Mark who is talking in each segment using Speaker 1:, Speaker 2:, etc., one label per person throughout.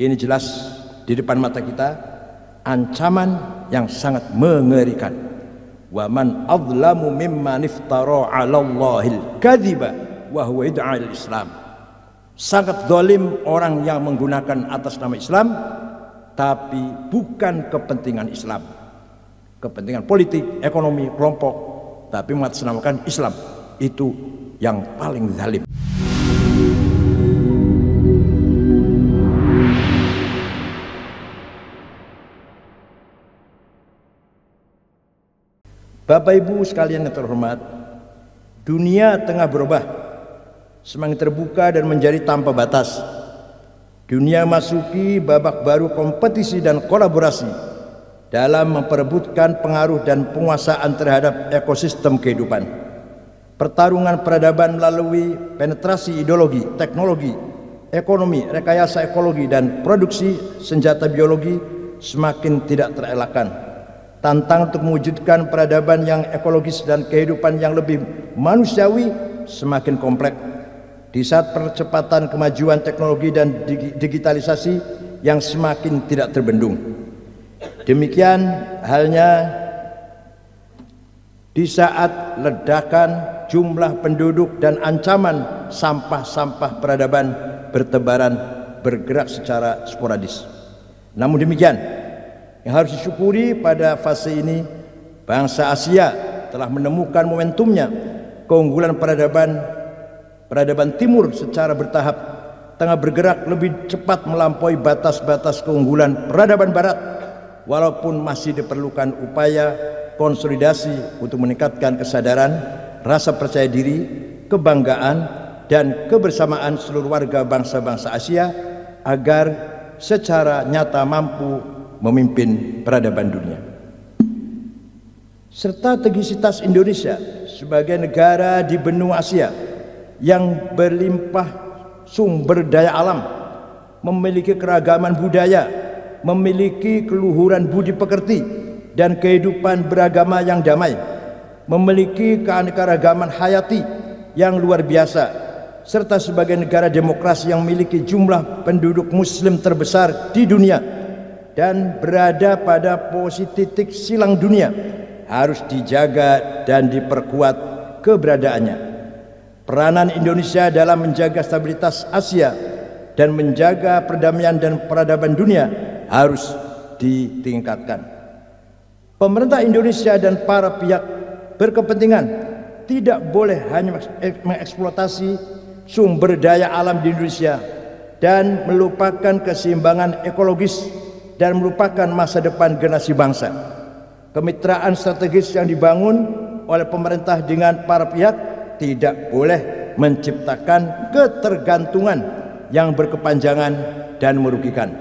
Speaker 1: Ini jelas di depan mata kita ancaman yang sangat mengerikan. Wa man adlamu mimman iftara 'ala Allahil kadhiba wa huwa yad'a al-Islam. Sangat zalim orang yang menggunakan atas nama Islam tapi bukan kepentingan Islam, kepentingan politik, ekonomi, kelompok, tapi mengatasnamakan Islam. Itu yang paling zalim. Bapak Ibu sekalian yang terhormat, dunia tengah berubah, semakin terbuka dan menjadi tanpa batas. Dunia masuki babak baru kompetisi dan kolaborasi dalam memperebutkan pengaruh dan penguasaan terhadap ekosistem kehidupan. Pertarungan peradaban melalui penetrasi ideologi, teknologi, ekonomi, rekayasa ekologi, dan produksi senjata biologi semakin tidak terelakkan. Tantang untuk mewujudkan peradaban yang ekologis dan kehidupan yang lebih manusiawi semakin kompleks. Di saat percepatan kemajuan teknologi dan digitalisasi yang semakin tidak terbendung. Demikian halnya di saat ledakan jumlah penduduk dan ancaman sampah-sampah peradaban bertebaran bergerak secara sporadis. Namun demikian, yang harus disyukuri pada fase ini, bangsa Asia telah menemukan momentumnya. Keunggulan peradaban timur secara bertahap tengah bergerak lebih cepat melampaui batas-batas keunggulan peradaban barat, walaupun masih diperlukan upaya konsolidasi untuk meningkatkan kesadaran, rasa percaya diri, kebanggaan, dan kebersamaan seluruh warga bangsa-bangsa Asia agar secara nyata mampu memimpin peradaban dunia. Strategisitas Indonesia sebagai negara di benua Asia yang berlimpah sumber daya alam, memiliki keragaman budaya, memiliki keluhuran budi pekerti dan kehidupan beragama yang damai, memiliki keanekaragaman hayati yang luar biasa, serta sebagai negara demokrasi yang memiliki jumlah penduduk muslim terbesar di dunia dan berada pada posisi titik silang dunia, harus dijaga dan diperkuat keberadaannya. Peranan Indonesia dalam menjaga stabilitas Asia dan menjaga perdamaian dan peradaban dunia harus ditingkatkan. Pemerintah Indonesia dan para pihak berkepentingan tidak boleh hanya mengeksploitasi sumber daya alam di Indonesia dan melupakan keseimbangan ekologis dan melupakan masa depan generasi bangsa. Kemitraan strategis yang dibangun oleh pemerintah dengan para pihak tidak boleh menciptakan ketergantungan yang berkepanjangan dan merugikan,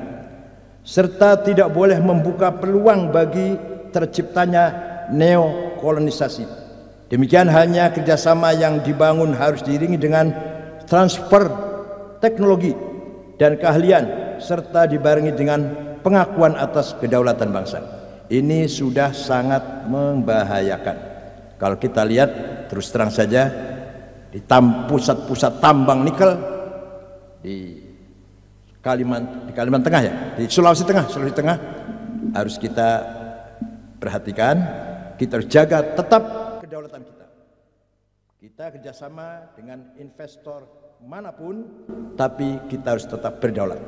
Speaker 1: serta tidak boleh membuka peluang bagi terciptanya neokolonisasi. Demikian halnya kerjasama yang dibangun harus diiringi dengan transfer teknologi dan keahlian, serta dibarengi dengan pengakuan atas kedaulatan bangsa. Ini sudah sangat membahayakan. Kalau kita lihat terus terang saja di pusat-pusat tambang nikel di Kalimantan Tengah, ya, di Sulawesi Tengah harus kita perhatikan. Kita harus jaga tetap kedaulatan kita. Kita kerjasama dengan investor manapun, tapi kita harus tetap berdaulat.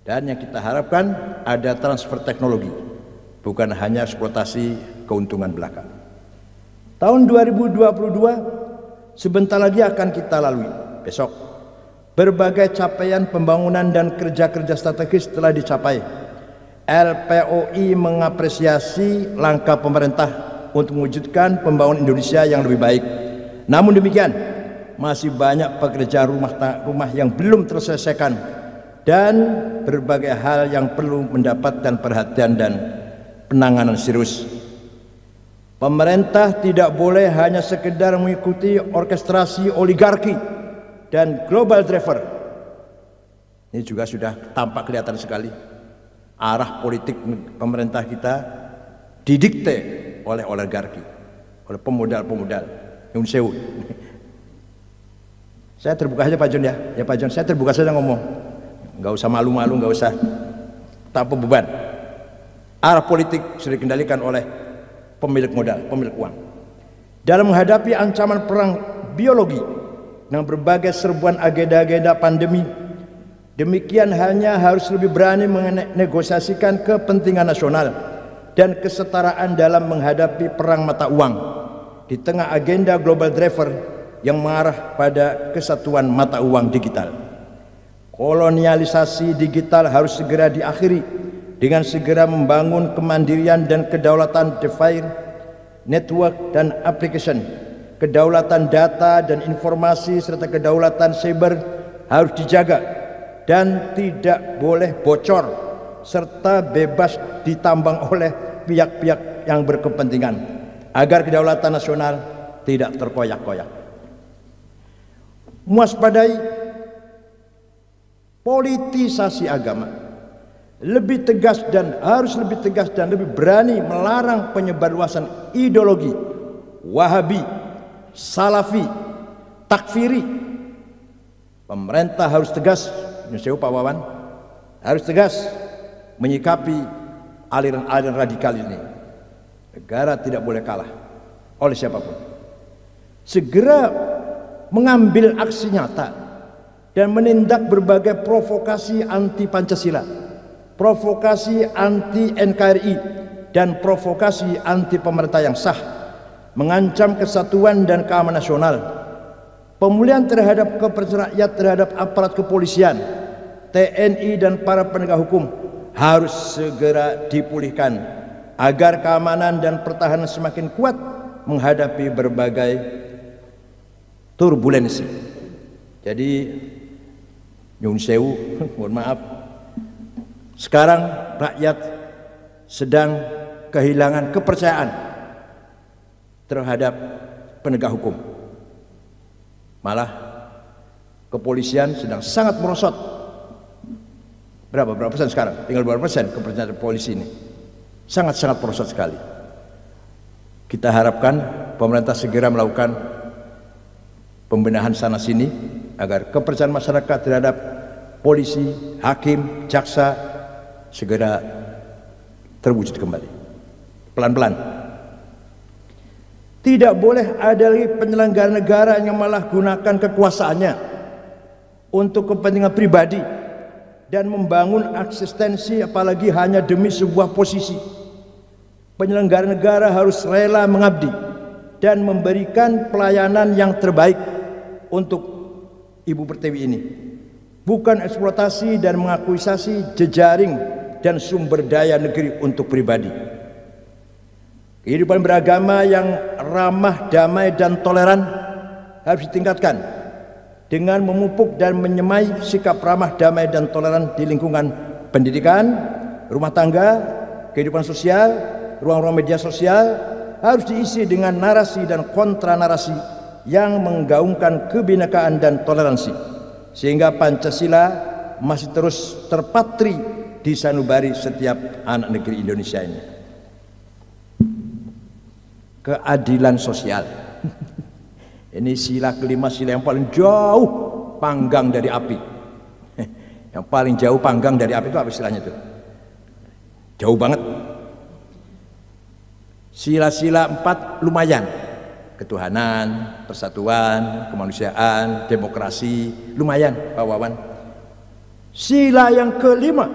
Speaker 1: Dan yang kita harapkan ada transfer teknologi, bukan hanya eksploitasi keuntungan belaka. Tahun 2022 sebentar lagi akan kita lalui. Besok berbagai capaian pembangunan dan kerja-kerja strategis telah dicapai. LPOI mengapresiasi langkah pemerintah untuk mewujudkan pembangunan Indonesia yang lebih baik. Namun demikian, masih banyak pekerjaan rumah yang belum terselesaikan dan berbagai hal yang perlu mendapatkan perhatian dan penanganan serius. Pemerintah tidak boleh hanya sekedar mengikuti orkestrasi oligarki dan global driver. Ini juga sudah tampak kelihatan sekali. Arah politik pemerintah kita didikte oleh oligarki, oleh pemodal-pemodal. Nyun sewu. Saya terbuka saja Pak John, ya Pak John, saya terbuka saja ngomong. nggak usah malu-malu, nggak usah tanpa beban. Arah politik sudah dikendalikan oleh pemilik modal, pemilik uang. Dalam menghadapi ancaman perang biologi dengan berbagai serbuan agenda-agenda pandemi, demikian hanya harus lebih berani menegosiasikan kepentingan nasional dan kesetaraan dalam menghadapi perang mata uang di tengah agenda global driver yang mengarah pada kesatuan mata uang digital. Kolonialisasi digital harus segera diakhiri dengan segera membangun kemandirian dan kedaulatan device, network dan application. Kedaulatan data dan informasi serta kedaulatan cyber harus dijaga dan tidak boleh bocor serta bebas ditambang oleh pihak-pihak yang berkepentingan agar kedaulatan nasional tidak terkoyak-koyak. Mewaspadai politisasi agama, lebih tegas dan harus lebih tegas dan lebih berani melarang penyebarluasan ideologi Wahabi, Salafi, Takfiri. Pemerintah harus tegas, Pak Wawan, harus tegas menyikapi aliran-aliran radikal ini. Negara tidak boleh kalah oleh siapapun. Segera mengambil aksi nyata dan menindak berbagai provokasi anti Pancasila, provokasi anti NKRI, dan provokasi anti pemerintah yang sah, mengancam kesatuan dan keamanan nasional. Pemulihan terhadap kepercayaan rakyat terhadap aparat kepolisian, TNI dan para penegak hukum harus segera dipulihkan agar keamanan dan pertahanan semakin kuat menghadapi berbagai turbulensi. Jadi nyun sewu, mohon maaf, sekarang rakyat sedang kehilangan kepercayaan terhadap penegak hukum. Malah kepolisian sedang sangat merosot. Berapa persen sekarang? Tinggal berapa persen kepercayaan polisi ini? Sangat-sangat merosot sekali. Kita harapkan pemerintah segera melakukan pembenahan sana sini agar kepercayaan masyarakat terhadap polisi, hakim, jaksa segera terwujud kembali. Pelan-pelan. Tidak boleh ada lagi penyelenggara negara yang malah gunakan kekuasaannya untuk kepentingan pribadi dan membangun eksistensi apalagi hanya demi sebuah posisi. Penyelenggara negara harus rela mengabdi dan memberikan pelayanan yang terbaik untuk Ibu Pertiwi ini, bukan eksploitasi dan mengakuisasi jejaring dan sumber daya negeri untuk pribadi. Kehidupan beragama yang ramah, damai dan toleran harus ditingkatkan dengan memupuk dan menyemai sikap ramah, damai dan toleran di lingkungan pendidikan, rumah tangga, kehidupan sosial, ruang-ruang media sosial harus diisi dengan narasi dan kontra narasi yang menggaungkan kebinekaan dan toleransi sehingga Pancasila masih terus terpatri di sanubari setiap anak negeri Indonesia ini. Keadilan sosial. Ini sila kelima, sila yang paling jauh panggang dari api. Yang paling jauh panggang dari api itu apa istilahnya itu? Jauh banget. Sila-sila 4 lumayan. Ketuhanan, persatuan, kemanusiaan, demokrasi, lumayan Pak Wawan. Sila yang kelima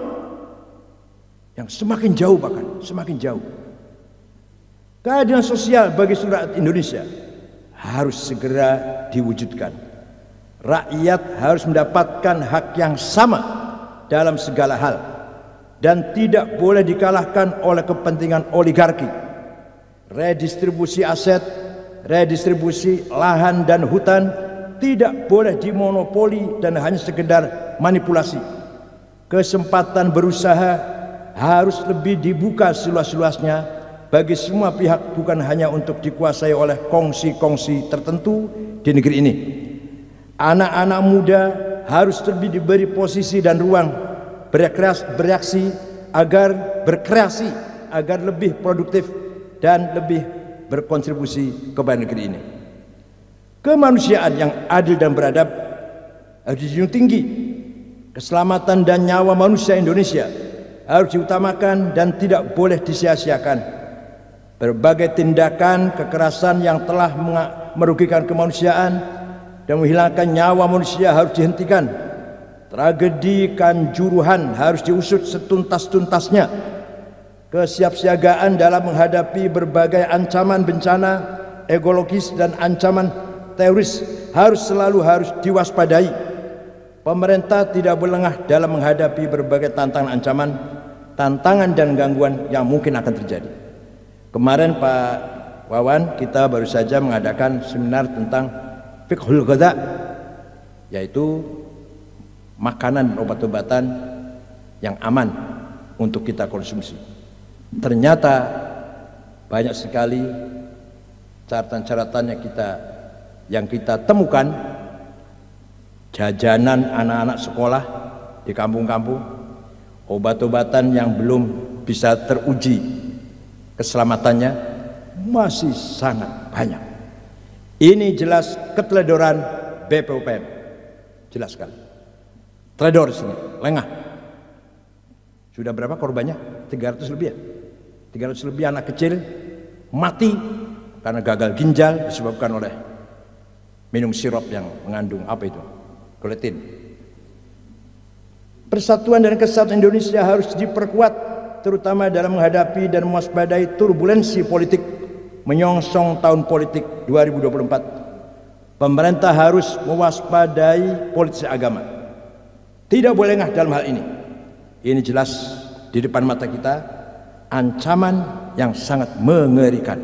Speaker 1: yang semakin jauh, bahkan semakin jauh. Keadilan sosial bagi seluruh rakyat Indonesia harus segera diwujudkan. Rakyat harus mendapatkan hak yang sama dalam segala hal dan tidak boleh dikalahkan oleh kepentingan oligarki. Redistribusi aset, redistribusi lahan dan hutan tidak boleh dimonopoli dan hanya sekedar manipulasi. Kesempatan berusaha harus lebih dibuka seluas-luasnya bagi semua pihak, bukan hanya untuk dikuasai oleh kongsi-kongsi tertentu di negeri ini. Anak-anak muda harus lebih diberi posisi dan ruang berkreasi agar lebih produktif dan lebih berkontribusi kepada negeri ini. Kemanusiaan yang adil dan beradab harus dijunjung tinggi Keselamatan dan nyawa manusia Indonesia harus diutamakan dan tidak boleh disia-siakan. Berbagai tindakan kekerasan yang telah merugikan kemanusiaan dan menghilangkan nyawa manusia harus dihentikan. Tragedi Kanjuruhan harus diusut setuntas-tuntasnya. Kesiapsiagaan dalam menghadapi berbagai ancaman bencana ekologis dan ancaman teroris harus diwaspadai. Pemerintah tidak boleh lengah dalam menghadapi berbagai tantangan dan gangguan yang mungkin akan terjadi. Kemarin Pak Wawan, kita baru saja mengadakan seminar tentang fiqhul ghadha, yaitu makanan dan obat-obatan yang aman untuk kita konsumsi. Ternyata banyak sekali catatan-catatan yang kita temukan. Jajanan anak-anak sekolah di kampung-kampung, obat-obatan yang belum bisa teruji keselamatannya masih sangat banyak. Ini jelas keteledoran BPOM, jelas sekali. Teledor sini, lengah. Sudah berapa korbannya? 300 lebih ya? 300 lebih anak kecil mati karena gagal ginjal disebabkan oleh minum sirup yang mengandung apa itu? Koletin. Persatuan dan kesatuan Indonesia harus diperkuat, terutama dalam menghadapi dan mewaspadai turbulensi politik menyongsong tahun politik 2024. Pemerintah harus mewaspadai politik agama. Tidak boleh lengah dalam hal ini. Ini jelas di depan mata kita ancaman yang sangat mengerikan.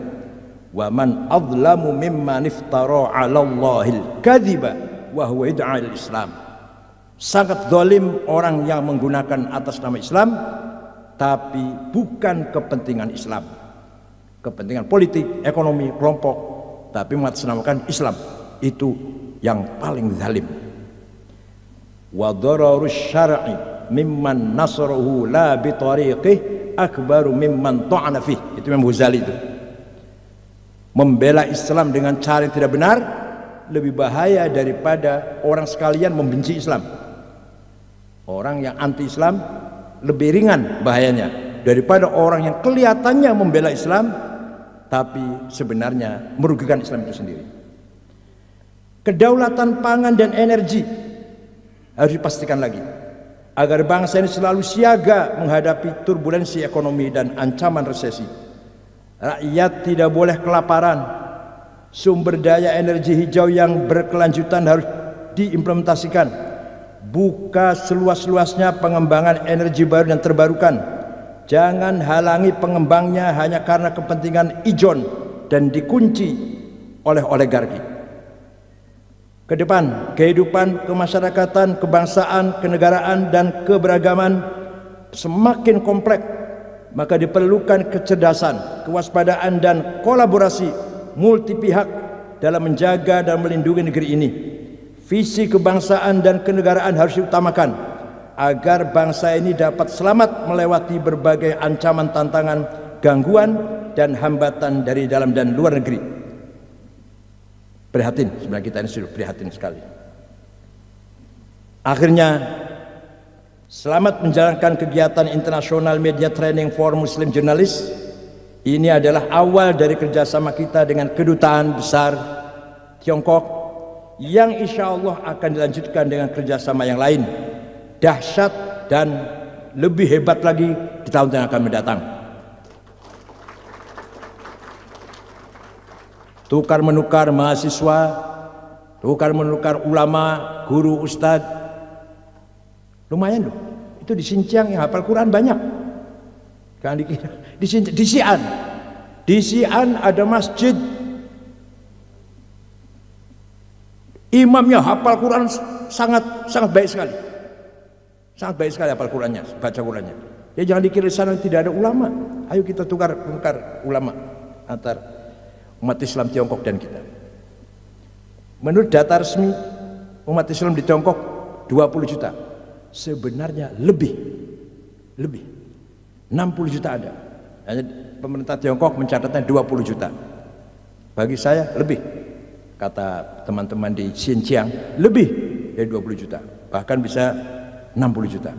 Speaker 1: Wa man adlamu mimman iftara 'ala Allahil kadziba wa huwa yad'al Islam. Sangat zalim orang yang menggunakan atas nama Islam tapi bukan kepentingan Islam, kepentingan politik, ekonomi, kelompok, tapi mengatasnamakan Islam. Itu yang paling zalim. Wa dararus syar'i mimman nasarahu la bi tariqih akbaru mimman ta'ana fih. Itu Imam Ghazali itu. Membela Islam dengan cara yang tidak benar lebih bahaya daripada orang sekalian membenci Islam. Orang yang anti Islam lebih ringan bahayanya daripada orang yang kelihatannya membela Islam tapi sebenarnya merugikan Islam itu sendiri. Kedaulatan pangan dan energi harus dipastikan lagi agar bangsa ini selalu siaga menghadapi turbulensi ekonomi dan ancaman resesi. Rakyat tidak boleh kelaparan. Sumber daya energi hijau yang berkelanjutan harus diimplementasikan. Buka seluas-luasnya pengembangan energi baru dan terbarukan. Jangan halangi pengembangnya hanya karena kepentingan ijon dan dikunci oleh oligarki. Ke depan, kehidupan kemasyarakatan, kebangsaan, kenegaraan dan keberagaman semakin kompleks, maka diperlukan kecerdasan, kewaspadaan dan kolaborasi multi pihak dalam menjaga dan melindungi negeri ini. Visi kebangsaan dan kenegaraan harus diutamakan agar bangsa ini dapat selamat melewati berbagai ancaman, tantangan, gangguan dan hambatan dari dalam dan luar negeri. Prihatin, sebenarnya kita ini sudah prihatin sekali. Akhirnya, selamat menjalankan kegiatan International Media Training for Muslim Journalists. Ini adalah awal dari kerjasama kita dengan Kedutaan Besar Tiongkok yang insya Allah akan dilanjutkan dengan kerjasama yang lain dahsyat dan lebih hebat lagi di tahun yang akan mendatang. Tukar menukar mahasiswa, tukar menukar ulama, guru, ustadz, lumayan loh. Itu di Xinjiang yang hafal Quran banyak. Kan di Xi'an ada masjid, imamnya hafal Quran sangat baik sekali, hafal Qurannya, baca Qurannya. Ya jangan dikira di sana tidak ada ulama. Ayo kita tukar ulama antar umat Islam Tiongkok dan kita. Menurut data resmi umat Islam di Tiongkok 20 juta. Sebenarnya lebih 60 juta ada. Hanya pemerintah Tiongkok mencatatnya 20 juta. Bagi saya lebih. Kata teman-teman di Xinjiang lebih dari 20 juta. Bahkan bisa 60 juta.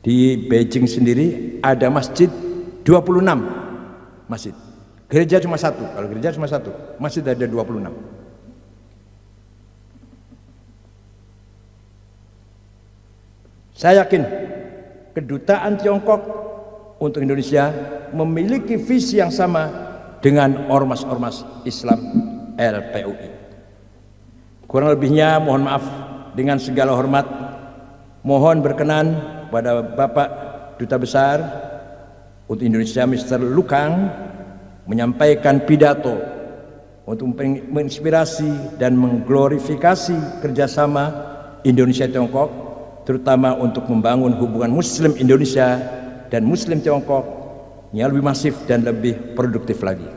Speaker 1: Di Beijing sendiri ada masjid 26 masjid. Gereja cuma satu. Kalau gereja cuma satu, masjid ada 26. Saya yakin kedutaan Tiongkok untuk Indonesia memiliki visi yang sama dengan ormas-ormas Islam LPUI. Kurang lebihnya mohon maaf, dengan segala hormat mohon berkenan pada Bapak Duta Besar untuk Indonesia Mr. Lukang menyampaikan pidato untuk menginspirasi dan mengglorifikasi kerjasama Indonesia Tiongkok, terutama untuk membangun hubungan Muslim Indonesia dan Muslim Tiongkok yang lebih masif dan lebih produktif lagi.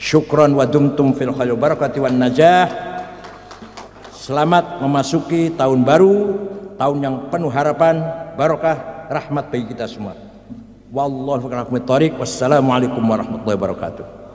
Speaker 1: Syukran wa dumtum fil khair barakati wan najah. Selamat memasuki tahun baru, tahun yang penuh harapan, barokah, rahmat bagi kita semua. Wallahu a'lam bishawab. Wassalamualaikum warahmatullahi wabarakatuh.